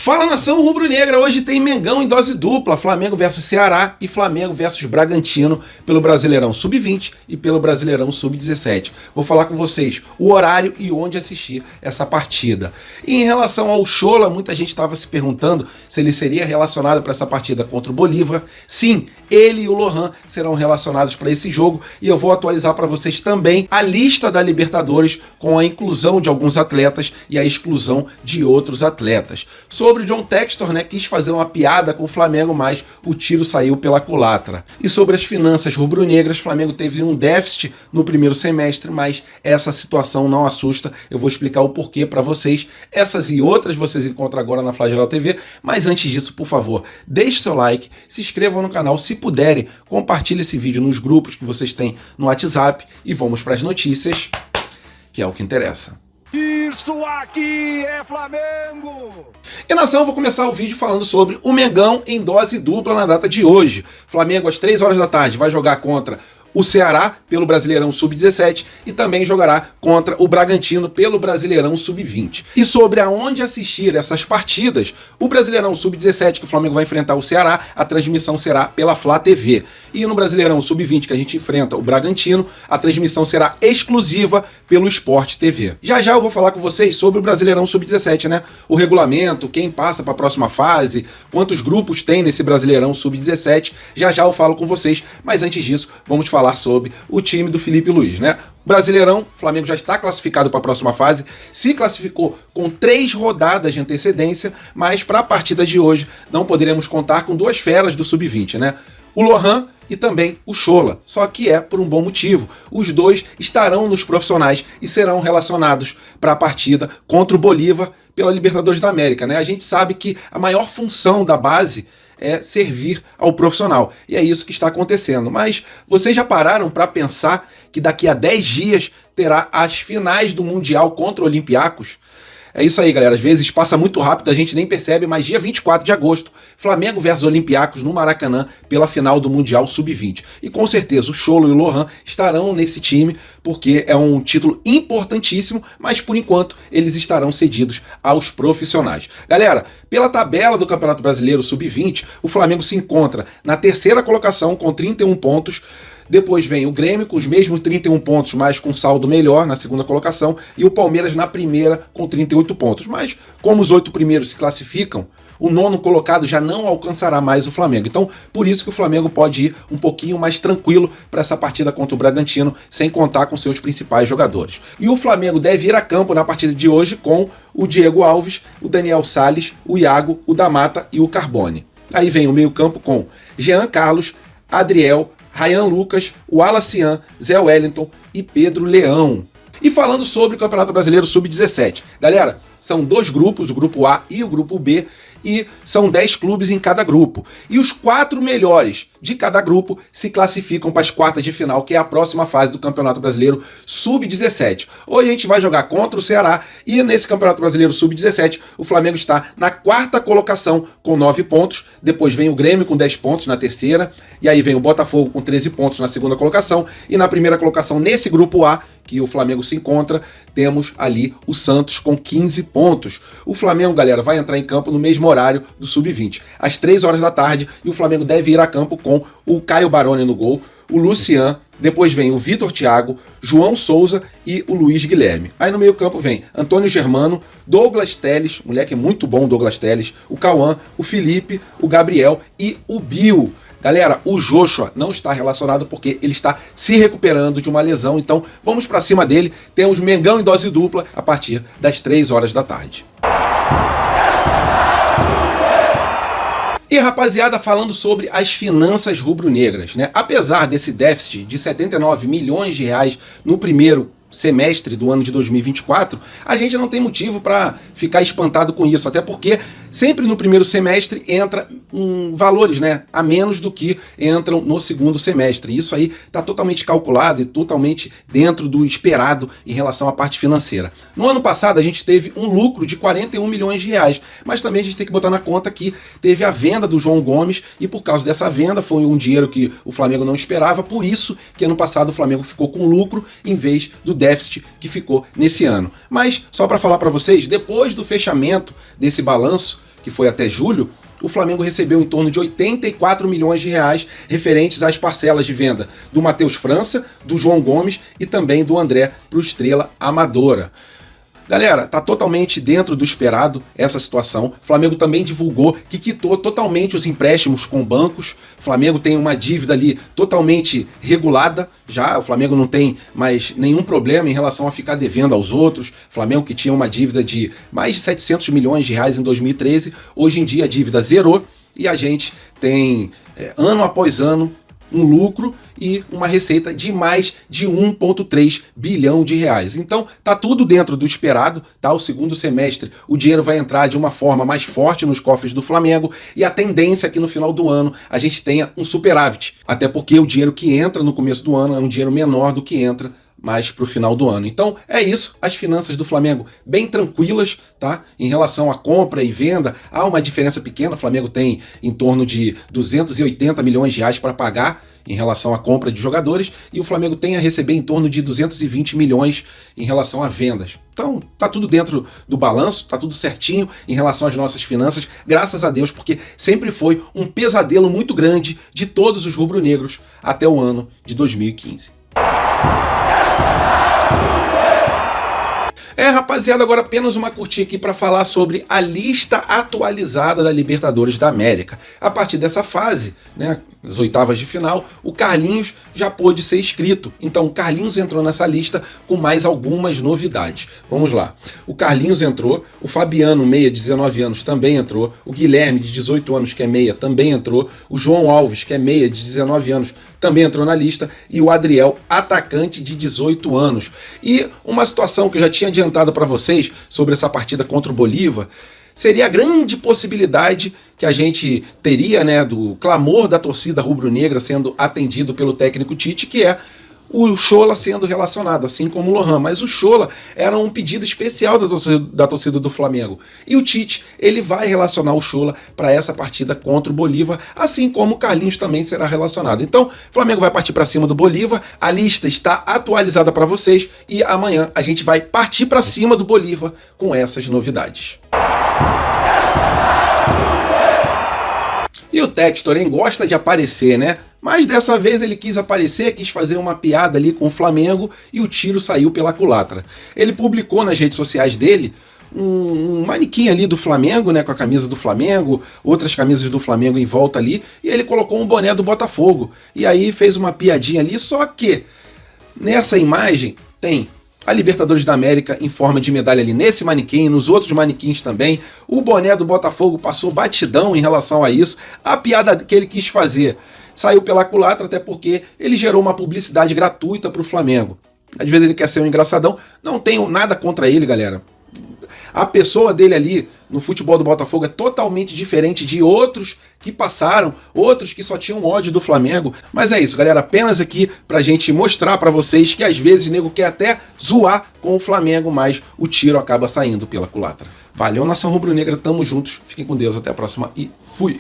Fala, nação rubro-negra, hoje tem Mengão em dose dupla, Flamengo versus Ceará e Flamengo versus Bragantino pelo Brasileirão Sub-20 e pelo Brasileirão Sub-17. Vou falar com vocês o horário e onde assistir essa partida. E em relação ao Chola, muita gente estava se perguntando se ele seria relacionado para essa partida contra o Bolívar. Sim, ele e o Lohan serão relacionados para esse jogo e eu vou atualizar para vocês também a lista da Libertadores com a inclusão de alguns atletas e a exclusão de outros atletas. Sobre o John Textor, quis fazer uma piada com o Flamengo, mas o tiro saiu pela culatra. E sobre as finanças rubro-negras, o Flamengo teve um déficit no primeiro semestre, mas essa situação não assusta. Eu vou explicar o porquê para vocês. Essas e outras vocês encontram agora na Flagel TV, mas antes disso, por favor, deixe seu like, se inscrevam no canal, se puderem, compartilhe esse vídeo nos grupos que vocês têm no WhatsApp e vamos para as notícias, que é o que interessa. Isso aqui é Flamengo! E nação, eu vou começar o vídeo falando sobre o Mengão em dose dupla na data de hoje. Flamengo às 3 horas da tarde vai jogar contra o Ceará pelo Brasileirão Sub-17 e também jogará contra o Bragantino pelo Brasileirão Sub-20. E sobre aonde assistir essas partidas, o Brasileirão Sub-17, que o Flamengo vai enfrentar o Ceará, a transmissão será pela Flá TV. E no Brasileirão Sub-20, que a gente enfrenta o Bragantino, a transmissão será exclusiva pelo Sport TV. Já já eu vou falar com vocês sobre o Brasileirão Sub-17, O regulamento, quem passa para a próxima fase, quantos grupos tem nesse Brasileirão Sub-17. Já já eu falo com vocês, mas antes disso, vamos falar sobre o time do Felipe Luiz, Brasileirão, o Flamengo já está classificado para a próxima fase, se classificou com 3 rodadas de antecedência, mas para a partida de hoje não poderemos contar com 2 feras do Sub-20, O Lohan e também o Chola, só que é por um bom motivo. Os dois estarão nos profissionais e serão relacionados para a partida contra o Bolívar pela Libertadores da América, A gente sabe que a maior função da base é servir ao profissional. E é isso que está acontecendo. Mas vocês já pararam para pensar que daqui a 10 dias terá as finais do Mundial contra o Olympiacos? É isso aí, galera. Às vezes passa muito rápido, a gente nem percebe, mas dia 24 de agosto, Flamengo versus Olympiacos no Maracanã pela final do Mundial Sub-20. E com certeza o Cholo e o Lohan estarão nesse time, porque é um título importantíssimo, mas por enquanto eles estarão cedidos aos profissionais. Galera, pela tabela do Campeonato Brasileiro Sub-20, o Flamengo se encontra na 3ª colocação com 31 pontos, depois vem o Grêmio com os mesmos 31 pontos, mas com saldo melhor na 2ª colocação, e o Palmeiras na 1ª com 38 pontos. Mas como os 8 primeiros se classificam, o 9º colocado já não alcançará mais o Flamengo. Então, por isso que o Flamengo pode ir um pouquinho mais tranquilo para essa partida contra o Bragantino, sem contar com seus principais jogadores. E o Flamengo deve ir a campo na partida de hoje com o Diego Alves, o Daniel Salles, o Iago, o da Mata e o Carbone. Aí vem o meio-campo com Jean Carlos, Adriel, Ryan Lucas, Wallacian, Zé Wellington e Pedro Leão. E falando sobre o Campeonato Brasileiro Sub-17, galera, são 2 grupos, o grupo A e o grupo B, e são 10 clubes em cada grupo. E os 4 melhores de cada grupo se classificam para as quartas de final, que é a próxima fase do Campeonato Brasileiro Sub-17. Hoje a gente vai jogar contra o Ceará e nesse Campeonato Brasileiro Sub-17 o Flamengo está na 4ª colocação com 9 pontos, depois vem o Grêmio com 10 pontos na 3ª, e aí vem o Botafogo com 13 pontos na 2ª colocação, e na 1ª colocação nesse grupo A, que o Flamengo se encontra, temos ali o Santos com 15 pontos. O Flamengo, galera, vai entrar em campo no mesmo horário do Sub-20, às 3 horas da tarde, e o Flamengo deve ir a campo com o Caio Baroni no gol, o Lucian, depois vem o Vitor Thiago, João Souza e o Luiz Guilherme. Aí no meio campo vem Antônio Germano, Douglas Telles, moleque muito bom Douglas Telles, o Cauã, o Felipe, o Gabriel e o Bill. Galera, o Joshua não está relacionado porque ele está se recuperando de uma lesão, então vamos para cima dele. Temos Mengão em dose dupla a partir das 3 horas da tarde. E rapaziada, falando sobre as finanças rubro-negras, Apesar desse déficit de 79 milhões de reais no primeiro semestre do ano de 2024, a gente não tem motivo para ficar espantado com isso, até porque sempre no primeiro semestre entra valores a menos do que entram no segundo semestre. Isso aí está totalmente calculado e totalmente dentro do esperado em relação à parte financeira. No ano passado a gente teve um lucro de 41 milhões de reais, mas também a gente tem que botar na conta que teve a venda do João Gomes e por causa dessa venda foi um dinheiro que o Flamengo não esperava, por isso que ano passado o Flamengo ficou com lucro em vez do déficit que ficou nesse ano. Mas só para falar para vocês, depois do fechamento desse balanço, que foi até julho, o Flamengo recebeu em torno de 84 milhões de reais referentes às parcelas de venda do Matheus França, do João Gomes e também do André para o Estrela Amadora. Galera, tá totalmente dentro do esperado essa situação. O Flamengo também divulgou que quitou totalmente os empréstimos com bancos. O Flamengo tem uma dívida ali totalmente regulada. Já o Flamengo não tem mais nenhum problema em relação a ficar devendo aos outros. O Flamengo que tinha uma dívida de mais de 700 milhões de reais em 2013, hoje em dia a dívida zerou e a gente tem ano após ano um lucro e uma receita de mais de 1,3 bilhão de reais. Então, tá tudo dentro do esperado, tá? O segundo semestre, o dinheiro vai entrar de uma forma mais forte nos cofres do Flamengo e a tendência é que no final do ano a gente tenha um superávit. Até porque o dinheiro que entra no começo do ano é um dinheiro menor do que entra mais para o final do ano. Então é isso, as finanças do Flamengo bem tranquilas, tá? Em relação à compra e venda, há uma diferença pequena. O Flamengo tem em torno de 280 milhões de reais para pagar em relação à compra de jogadores e o Flamengo tem a receber em torno de 220 milhões em relação a vendas. Então tá tudo dentro do balanço, tá tudo certinho em relação às nossas finanças, graças a Deus, porque sempre foi um pesadelo muito grande de todos os rubro-negros até o ano de 2015. Rapaziada, agora apenas uma curtinha aqui para falar sobre a lista atualizada da Libertadores da América. A partir dessa fase, né, as oitavas de final, o Carlinhos já pôde ser inscrito. Então o Carlinhos entrou nessa lista com mais algumas novidades. Vamos lá. O Carlinhos entrou, o Fabiano, meia, de 19 anos, também entrou, o Guilherme, de 18 anos, que é meia, também entrou, o João Alves, que é meia, de 19 anos, também entrou na lista, e o Adriel, atacante de 18 anos. E uma situação que eu já tinha adiantado para vocês sobre essa partida contra o Bolívar, seria a grande possibilidade que a gente teria, né, do clamor da torcida rubro-negra sendo atendido pelo técnico Tite, que é o Chola sendo relacionado, assim como o Lohan. Mas o Chola era um pedido especial da torcida do Flamengo. E o Tite, ele vai relacionar o Chola para essa partida contra o Bolívar, assim como o Carlinhos também será relacionado. Então, o Flamengo vai partir para cima do Bolívar, a lista está atualizada para vocês e amanhã a gente vai partir para cima do Bolívar com essas novidades. E o Textor, hein, gosta de aparecer, né? Mas dessa vez ele quis aparecer, quis fazer uma piada ali com o Flamengo e o tiro saiu pela culatra. Ele publicou nas redes sociais dele um manequim ali do Flamengo, né, com a camisa do Flamengo, outras camisas do Flamengo em volta ali, e ele colocou um boné do Botafogo. E aí fez uma piadinha ali, só que nessa imagem tem a Libertadores da América em forma de medalha ali nesse manequim, nos outros manequins também. O boné do Botafogo passou batidão em relação a isso. A piada que ele quis fazer saiu pela culatra, até porque ele gerou uma publicidade gratuita para o Flamengo. Às vezes ele quer ser um engraçadão. Não tenho nada contra ele, galera. A pessoa dele ali no futebol do Botafogo é totalmente diferente de outros que passaram, outros que só tinham ódio do Flamengo. Mas é isso, galera, apenas aqui pra gente mostrar pra vocês que às vezes o nego quer até zoar com o Flamengo, mas o tiro acaba saindo pela culatra. Valeu, nação rubro-negra, tamo juntos, fiquem com Deus, até a próxima e fui!